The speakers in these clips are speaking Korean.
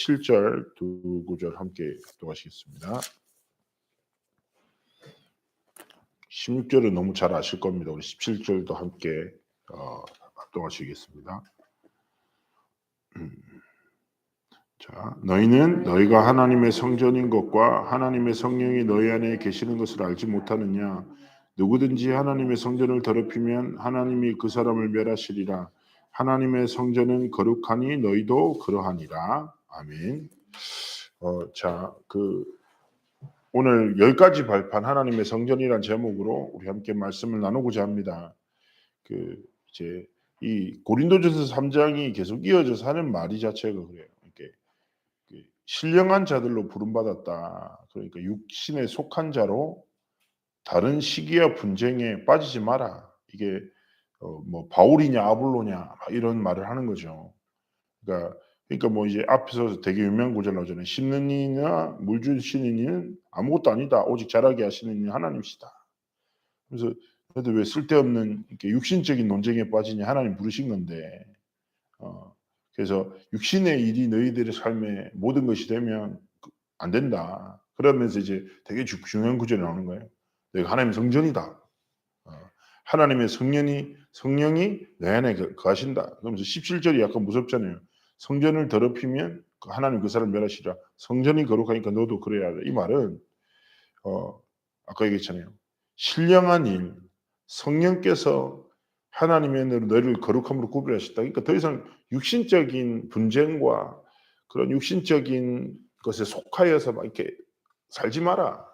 17절 두 구절 함께 합독하시겠습니다. 16절은 너무 잘 아실 겁니다. 우리 17절도 함께 합독하시겠습니다. 자, 너희는 너희가 하나님의 성전인 것과 하나님의 성령이 너희 안에 계시는 것을 알지 못하느냐? 누구든지 하나님의 성전을 더럽히면 하나님이 그 사람을 멸하시리라. 하나님의 성전은 거룩하니 너희도 그러하니라. 아멘. 오늘 10가지 발판 하나님의 성전이란 제목으로 우리 함께 말씀을 나누고자 합니다. 이제 이 고린도전서 3장이 계속 이어져서 하는 말이 자체가 그래요. 이렇게 신령한 자들로 부름받았다. 그러니까 육신에 속한 자로 다른 시기와 분쟁에 빠지지 마라. 이게 뭐 바울이냐 아볼로냐 이런 말을 하는 거죠. 그러니까 뭐 이제 앞에서 되게 유명한 구절 나오잖아요. 심는 이나 물 주시는 이는 아무것도 아니다. 오직 자라게 하시는 이는 하나님이시다. 그래서 그래도 왜 쓸데없는 이렇게 육신적인 논쟁에 빠지냐? 하나님 부르신 건데. 그래서 육신의 일이 너희들의 삶에 모든 것이 되면 안 된다. 그러면서 이제 되게 중요한 구절이 나오는 거예요. 내가 하나님의 성전이다. 하나님의 성령이 내 안에 거하신다. 그러면서 17절이 약간 무섭잖아요. 성전을 더럽히면 하나님 그 사람을 멸하시라. 성전이 거룩하니까 너도 그래야 돼. 이 말은 아까 얘기했잖아요. 신령한 일, 성령께서 하나님의 너희를 거룩함으로 구별하셨다. 그러니까 더 이상 육신적인 분쟁과 그런 육신적인 것에 속하여서 막 이렇게 살지 마라.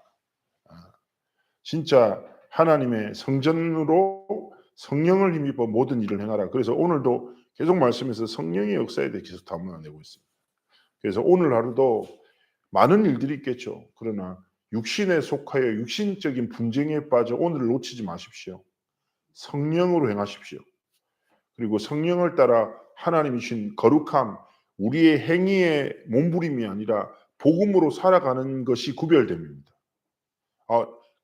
진짜 하나님의 성전으로 성령을 힘입어 모든 일을 행하라. 그래서 오늘도 계속 말씀에서 성령의 역사에 대해 계속 담아내고 있습니다. 그래서 오늘 하루도 많은 일들이 있겠죠. 그러나 육신에 속하여 육신적인 분쟁에 빠져 오늘을 놓치지 마십시오. 성령으로 행하십시오. 그리고 성령을 따라 하나님이 주신 거룩함, 우리의 행위의 몸부림이 아니라 복음으로 살아가는 것이 구별됩니다.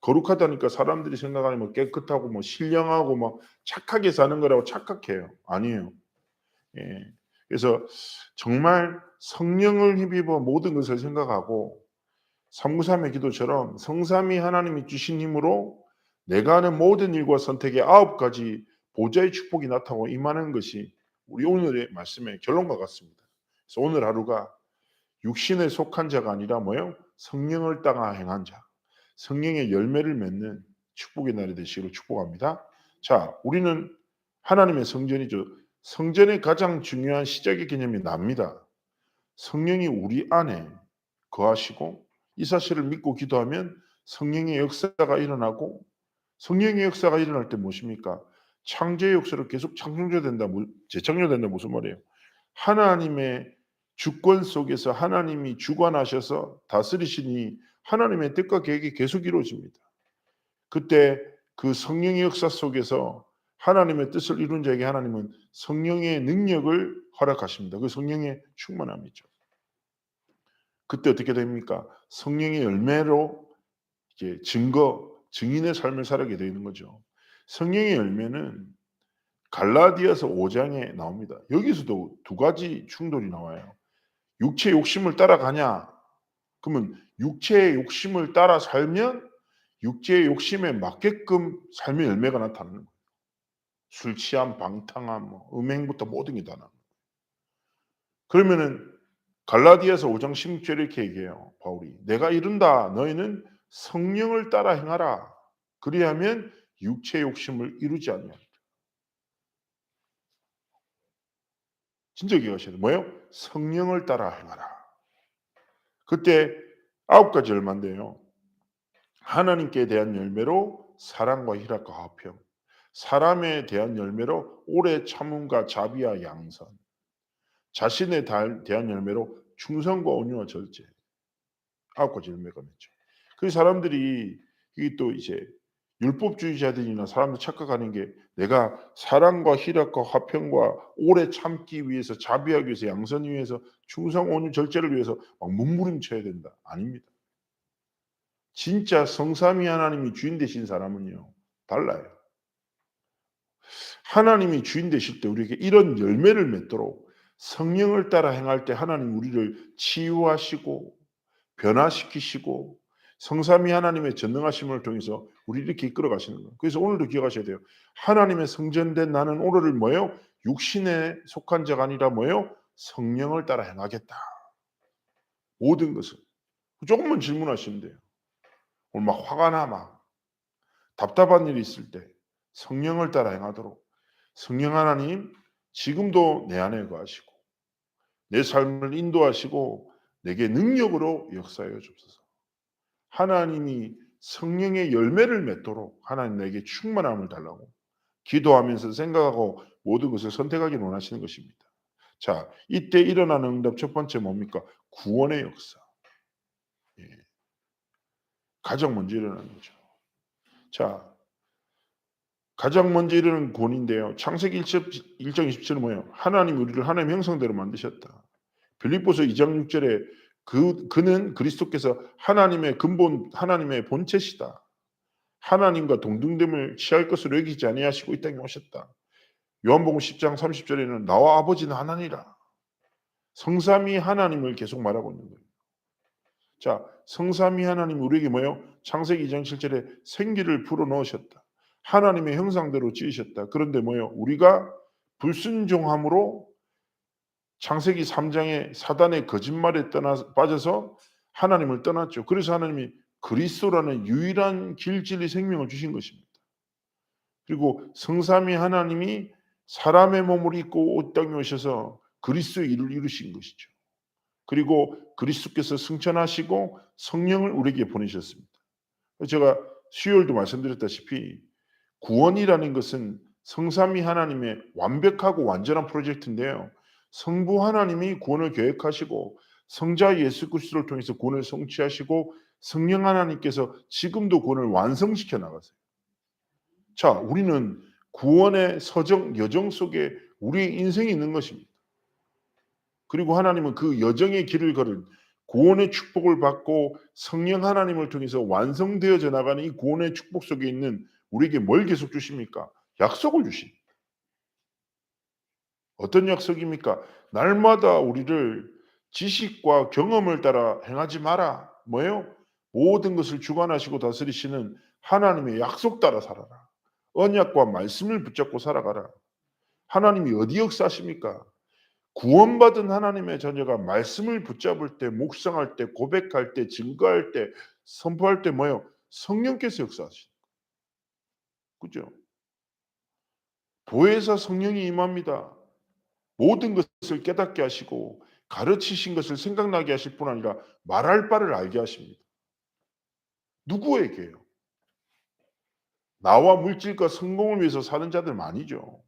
거룩하다니까 사람들이 생각하는 뭐 깨끗하고 뭐 신령하고 뭐 착하게 사는 거라고 착각해요. 아니에요. 예. 그래서 정말 성령을 힘입어 모든 것을 생각하고 393의 기도처럼 성삼위 하나님이 주신 힘으로 내가 하는 모든 일과 선택의 9가지 보좌의 축복이 나타나고 임하는 것이 우리 오늘의 말씀의 결론과 같습니다. 그래서 오늘 하루가 육신에 속한 자가 아니라 뭐예요? 성령을 따라 행한 자, 성령의 열매를 맺는 축복의 날이 되시기를 축복합니다. 자, 우리는 하나님의 성전이죠. 성전의 가장 중요한 시작의 개념이 납니다. 성령이 우리 안에 거하시고 이 사실을 믿고 기도하면 성령의 역사가 일어나고, 성령의 역사가 일어날 때 무엇입니까? 창조의 역사로 계속 창조된다, 재창조된다. 무슨 말이에요? 하나님의 주권 속에서 하나님이 주관하셔서 다스리시니 하나님의 뜻과 계획이 계속 이루어집니다. 그때 그 성령의 역사 속에서 하나님의 뜻을 이룬 자에게 하나님은 성령의 능력을 허락하십니다. 그 성령의 충만함이죠. 그때 어떻게 됩니까? 성령의 열매로 이제 증인의 삶을 살게 되는 거죠. 성령의 열매는 갈라디아서 5장에 나옵니다. 여기서도 두 가지 충돌이 나와요. 육체 욕심을 따라가냐? 그러면 육체의 욕심을 따라 살면 육체의 욕심에 맞게끔 삶의 열매가 나타나는 거예요. 술 취함, 방탕함, 음행부터 모든 게 다 나는 거예요. 그러면은 갈라디아서 5장 16절에 이렇게 얘기해요. 바울이 내가 이른다 너희는 성령을 따라 행하라. 그리하면 육체의 욕심을 이루지 않느니라. 진짜 기억하셔야 돼요. 뭐예요? 성령을 따라 행하라. 그때 9가지 열매인데요. 하나님께 대한 열매로 사랑과 희락과 화평, 사람에 대한 열매로 오래 참음과 자비와 양선, 자신에 대한 열매로 충성과 온유와 절제. 9가지 열매가 맺죠. 그 사람들이 이게 또 이제 율법주의자들이나 사람들 착각하는 게 내가 사랑과 희락과 화평과 오래 참기 위해서, 자비하기 위해서, 양선 위해서, 충성, 온유, 절제를 위해서 막 몸부림쳐야 된다. 아닙니다. 진짜 성삼위 하나님이 주인 되신 사람은요 달라요. 하나님이 주인 되실 때 우리에게 이런 열매를 맺도록 성령을 따라 행할 때 하나님 우리를 치유하시고 변화시키시고 성삼위 하나님의 전능하심을 통해서 우리를 이렇게 이끌어 가시는 거예요. 그래서 오늘도 기억하셔야 돼요. 하나님의 성전된 나는 오늘을 뭐예요? 육신에 속한 자가 아니라 뭐예요? 성령을 따라 행하겠다. 모든 것을. 조금만 질문하시면 돼요. 오늘 막 화가 나 막 답답한 일이 있을 때 성령을 따라 행하도록 성령 하나님 지금도 내 안에 거하시고 내 삶을 인도하시고 내게 능력으로 역사하여 주옵소서. 하나님이 성령의 열매를 맺도록 하나님 내게 충만함을 달라고 기도하면서 생각하고 모든 것을 선택하기를 원하시는 것입니다. 자, 이때 일어나는 응답 첫 번째 뭡니까? 구원의 역사. 예, 가장 먼저 일어나는 거죠. 자, 가장 먼저 일어나는 구원인데요. 창세기 1장 27절은 뭐예요? 하나님 우리를 하나님의 형상대로 만드셨다. 빌립보서 2장 6절에 그는 그리스도께서 하나님의 근본 하나님의 본체시다. 하나님과 동등됨을 취할 것으로 여기지 아니하시고 이 땅에 오셨다. 요한복음 10장 30절에는 나와 아버지는 하나니라. 성삼위 하나님을 계속 말하고 있는 거예요. 자, 성삼위 하나님 우리에게 뭐예요? 창세기 2장 7절에 생기를 불어넣으셨다. 하나님의 형상대로 지으셨다. 그런데 뭐예요? 우리가 불순종함으로 창세기 3장에 사단의 거짓말에 빠져서 하나님을 떠났죠. 그래서 하나님이 그리스도라는 유일한 길, 진리, 생명을 주신 것입니다. 그리고 성삼위 하나님이 사람의 몸을 입고 이 땅에 오셔서 그리스도의 일을 이루신 것이죠. 그리고 그리스도께서 승천하시고 성령을 우리에게 보내셨습니다. 제가 수요일도 말씀드렸다시피 구원이라는 것은 성삼위 하나님의 완벽하고 완전한 프로젝트인데요. 성부 하나님이 구원을 계획하시고 성자 예수 그리스도를 통해서 구원을 성취하시고 성령 하나님께서 지금도 구원을 완성시켜 나가세요. 자, 우리는 구원의 서정 여정 속에 우리의 인생이 있는 것입니다. 그리고 하나님은 그 여정의 길을 걸은 구원의 축복을 받고 성령 하나님을 통해서 완성되어져 나가는 이 구원의 축복 속에 있는 우리에게 뭘 계속 주십니까? 약속을 주십니다. 어떤 약속입니까? 날마다 우리를 지식과 경험을 따라 행하지 마라. 뭐예요? 모든 것을 주관하시고 다스리시는 하나님의 약속 따라 살아라. 언약과 말씀을 붙잡고 살아가라. 하나님이 어디 역사하십니까? 구원받은 하나님의 자녀가 말씀을 붙잡을 때, 묵상할 때, 고백할 때, 증거할 때, 선포할 때 뭐예요? 성령께서 역사하시는 거죠. 그죠? 보혜사 성령이 임합니다. 모든 것을 깨닫게 하시고 가르치신 것을 생각나게 하실 뿐 아니라 말할 바를 알게 하십니다. 누구에게요? 나와 물질과 성공을 위해서 사는 자들 많이죠.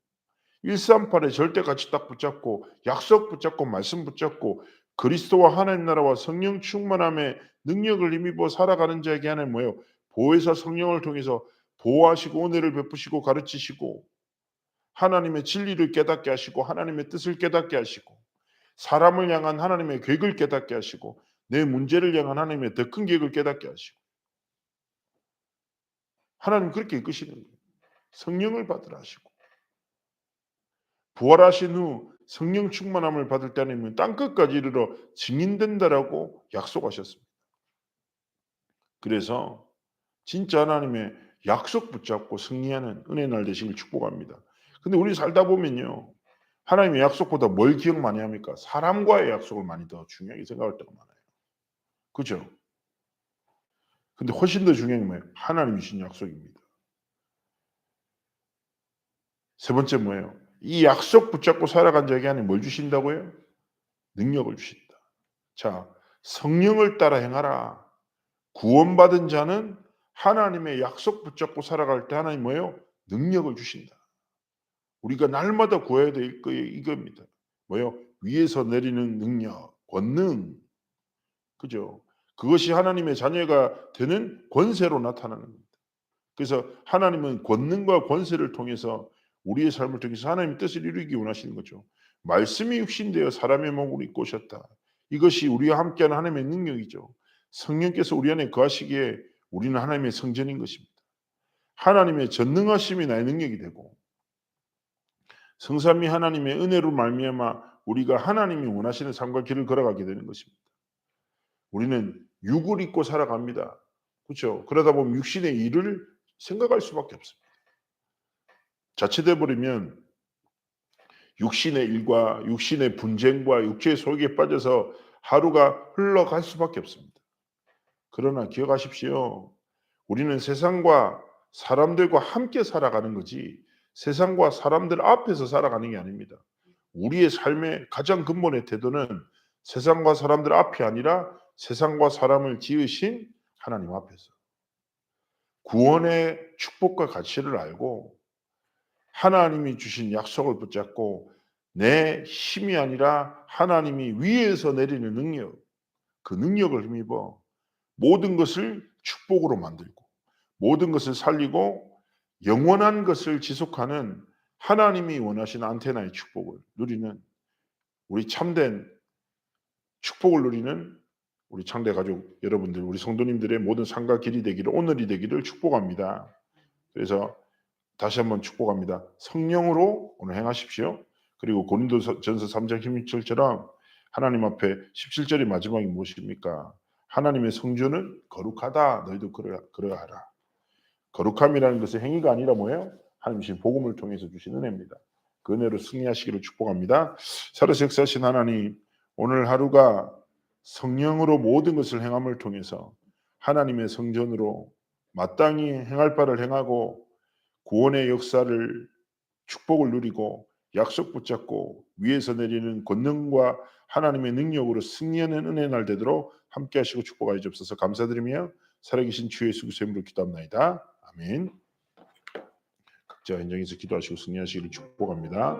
138에 절대같이 딱 붙잡고 약속 붙잡고 말씀 붙잡고 그리스도와 하나님 나라와 성령 충만함의 능력을 힘입어 살아가는 자에게 하는 뭐예요? 보혜사 성령을 통해서 보호하시고 은혜를 베푸시고 가르치시고 하나님의 진리를 깨닫게 하시고 하나님의 뜻을 깨닫게 하시고 사람을 향한 하나님의 계획을 깨닫게 하시고 내 문제를 향한 하나님의 더 큰 계획을 깨닫게 하시고 하나님 그렇게 이끄시는 거예요. 성령을 받으라 하시고 부활하신 후 성령 충만함을 받을 때 하나님은 땅끝까지 이르러 증인된다라고 약속하셨습니다. 그래서 진짜 하나님의 약속 붙잡고 승리하는 은혜 날 되시길 축복합니다. 근데 우리 살다 보면요. 하나님의 약속보다 뭘 기억 많이 합니까? 사람과의 약속을 많이 더 중요하게 생각할 때가 많아요. 그죠? 근데 훨씬 더 중요한 게 뭐예요? 하나님이 주신 약속입니다. 세 번째 뭐예요? 이 약속 붙잡고 살아간 자에게 하나님 뭘 주신다고요? 능력을 주신다. 자, 성령을 따라 행하라. 구원받은 자는 하나님의 약속 붙잡고 살아갈 때 하나님 뭐예요? 능력을 주신다. 우리가 날마다 구해야 될 거 이겁니다. 뭐예요? 위에서 내리는 능력, 권능. 그죠? 그것이 하나님의 자녀가 되는 권세로 나타나는 겁니다. 그래서 하나님은 권능과 권세를 통해서 우리의 삶을 통해서 하나님의 뜻을 이루기 원하시는 거죠. 말씀이 육신되어 사람의 몸으로 입고 오셨다. 이것이 우리와 함께하는 하나님의 능력이죠. 성령께서 우리 안에 거하시기에 우리는 하나님의 성전인 것입니다. 하나님의 전능하심이 나의 능력이 되고 성삼위 하나님의 은혜로 말미암아 우리가 하나님이 원하시는 삶과 길을 걸어가게 되는 것입니다. 우리는 육을 입고 살아갑니다. 그렇죠? 그러다 보면 육신의 일을 생각할 수밖에 없습니다. 자칫해 버리면 육신의 일과 육신의 분쟁과 육체의 속에 빠져서 하루가 흘러갈 수밖에 없습니다. 그러나 기억하십시오. 우리는 세상과 사람들과 함께 살아가는 거지 세상과 사람들 앞에서 살아가는 게 아닙니다. 우리의 삶의 가장 근본의 태도는 세상과 사람들 앞이 아니라 세상과 사람을 지으신 하나님 앞에서 구원의 축복과 가치를 알고 하나님이 주신 약속을 붙잡고 내 힘이 아니라 하나님이 위에서 내리는 능력, 그 능력을 힘입어 모든 것을 축복으로 만들고 모든 것을 살리고 영원한 것을 지속하는 하나님이 원하시는 안테나의 축복을 누리는 우리 참된 축복을 누리는 우리 창대 가족 여러분들, 우리 성도님들의 모든 삶과 길이 되기를 오늘이 되기를 축복합니다. 그래서 다시 한번 축복합니다. 성령으로 오늘 행하십시오. 그리고 고린도전서 3장 16절처럼 하나님 앞에 17절의 마지막이 무엇입니까? 하나님의 성전은 거룩하다. 너희도 그러하라. 거룩함이라는 것은 행위가 아니라 뭐예요? 하나님이 복음을 통해서 주신 은혜입니다. 그 은혜로 승리하시기를 축복합니다. 살아서 역사하신 하나님, 오늘 하루가 성령으로 모든 것을 행함을 통해서 하나님의 성전으로 마땅히 행할 바를 행하고 구원의 역사를 축복을 누리고 약속 붙잡고 위에서 내리는 권능과 하나님의 능력으로 승리하는 은혜 날 되도록 함께 하시고 축복하여 주옵소서. 감사드리며 살아계신 주 예수 그리스도의 이름으로 기도합나이다. 아멘. 각자 현장에서 기도하시고 승리하시기를 축복합니다.